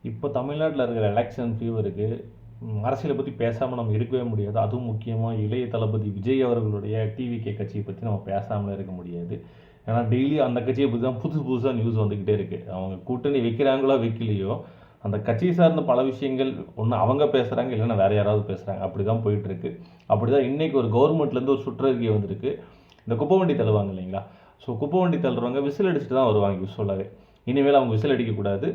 இப்போ தமிழ்நாட்டில் இருக்கிற எலெக்ஷன் ஃபீவருக்கு அரசியலை பற்றி பேசாமல் நம்ம இருக்கவே முடியாது. அதுவும் முக்கியமாக இளைய தளபதி விஜய் அவர்களுடைய டிவிகே கட்சியை பற்றி நம்ம பேசாமல் இருக்க முடியாது. ஏன்னா டெய்லி அந்த கட்சியை பற்றி தான் புதுசாக நியூஸ் வந்துக்கிட்டே இருக்குது. அவங்க கூட்டணி வைக்கிறாங்களோ வைக்கலையோ, அந்த கட்சி சார்ந்த பல விஷயங்கள் ஒன்று அவங்க பேசுகிறாங்க, இல்லைன்னா வேறு யாராவது பேசுகிறாங்க. அப்படி தான் போயிட்டுருக்கு. அப்படி தான் இன்றைக்கி ஒரு கவர்மெண்ட்லேருந்து ஒரு சுற்றறிக்கை வந்திருக்கு. இந்த குப்பை வண்டி தள்ளுவாங்க இல்லைங்களா? ஸோ குப்பை வண்டி தள்ளுறவங்க விசில் அடிச்சுட்டு தான் வருவாங்க யூஸ்வலாகவே. இனிமேல் அவங்க விசில் அடிக்கக்கூடாது,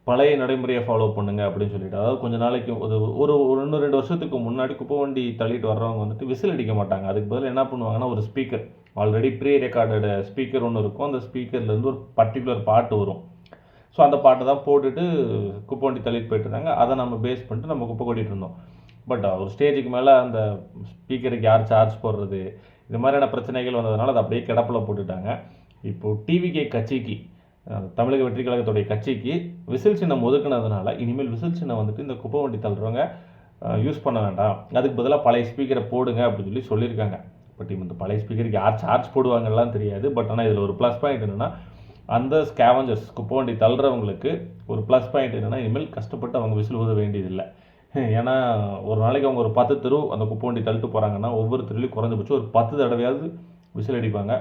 பழைய நடைமுறையை ஃபாலோ பண்ணுங்க அப்படின்னு சொல்லிட்டு. அதாவது கொஞ்சம் நாளைக்கு ஒரு 1-2 வருஷத்துக்கு முன்னாடி குப்பை வண்டி தள்ளிட்டு வர்றவங்க வந்துட்டு விசில் அடிக்க மாட்டாங்க. அதுக்கு பதில் என்ன பண்ணுவாங்கன்னா, ஒரு speaker, already pre recorded speaker ஒன்று இருக்கும். அந்த ஸ்பீக்கர்லேருந்து ஒரு பர்டிகுலர் பாட்டு வரும். ஸோ அந்த பாட்டை தான் போட்டுட்டு குப்பை வண்டி தள்ளிட்டு போயிட்டு இருந்தாங்க. அதை நம்ம பேஸ் பண்ணிட்டு நம்ம குப்பை கொட்டிகிட்டு இருந்தோம். பட் ஒரு ஸ்டேஜுக்கு மேலே அந்த ஸ்பீக்கருக்கு யார் சார்ஜ் போடுறது, இது மாதிரியான பிரச்சனைகள் வந்ததுனால அதை அப்படியே கிடப்பில் போட்டுட்டாங்க. இப்போது டிவிகே கட்சிக்கு, தமிழக வெற்றி கழகத்துடைய கட்சிக்கு விசில் சின்னம் ஒதுக்குனதுனால இனிமேல் விசில் சின்னம் வந்துட்டு இந்த குப்பை வண்டி தள்ளுறவங்க யூஸ் பண்ண வேண்டாம், அதுக்கு பதிலாக பழைய ஸ்பீக்கரை போடுங்க அப்படின்னு சொல்லியிருக்காங்க. பட் இந்த பழைய ஸ்பீக்கருக்கு யார் சார்ஜ் போடுவாங்கலாம் தெரியாது. பட் ஆனால் இதில் ஒரு ப்ளஸ் பாயிண்ட் என்னென்னா, அந்த ஸ்கேவஞ்சர்ஸ் குப்பை வண்டி தள்ளுறவங்களுக்கு ஒரு ப்ளஸ் பாயிண்ட் என்னென்னா, இனிமேல் கஷ்டப்பட்டு அவங்க விசில் ஊத வேண்டியதில்லை. ஏன்னா ஒரு நாளைக்கு அவங்க ஒரு 10 தெரு அந்த குப்பை வண்டி தள்ளிட்டு போகிறாங்கன்னா, ஒவ்வொரு தெருலையும் குறைஞ்சபட்சம் ஒரு 10 தடவையாவது விசில் அடிப்பாங்க.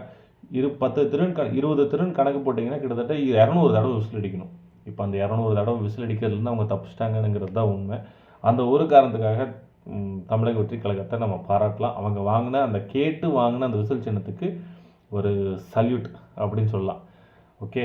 10 தெருன்னு 20 தெருன்னு கணக்கு போட்டிங்கன்னா கிட்டத்தட்ட 200 தடவை விசில் அடிக்கணும். இப்போ அந்த 200 தடவை விசில் அடிக்கிறதுலேருந்து அவங்க தப்பிச்சிட்டாங்கங்கிறது தான் உண்மை. அந்த ஒரு காரணத்துக்காக தமிழக வெற்றி கழகத்தை நம்ம பாராட்டலாம். அவங்க வாங்கின அந்த கேட்டு வாங்கின அந்த விசில் சின்னத்துக்கு ஒரு சல்யூட் அப்படின்னு சொல்லலாம். ஓகே.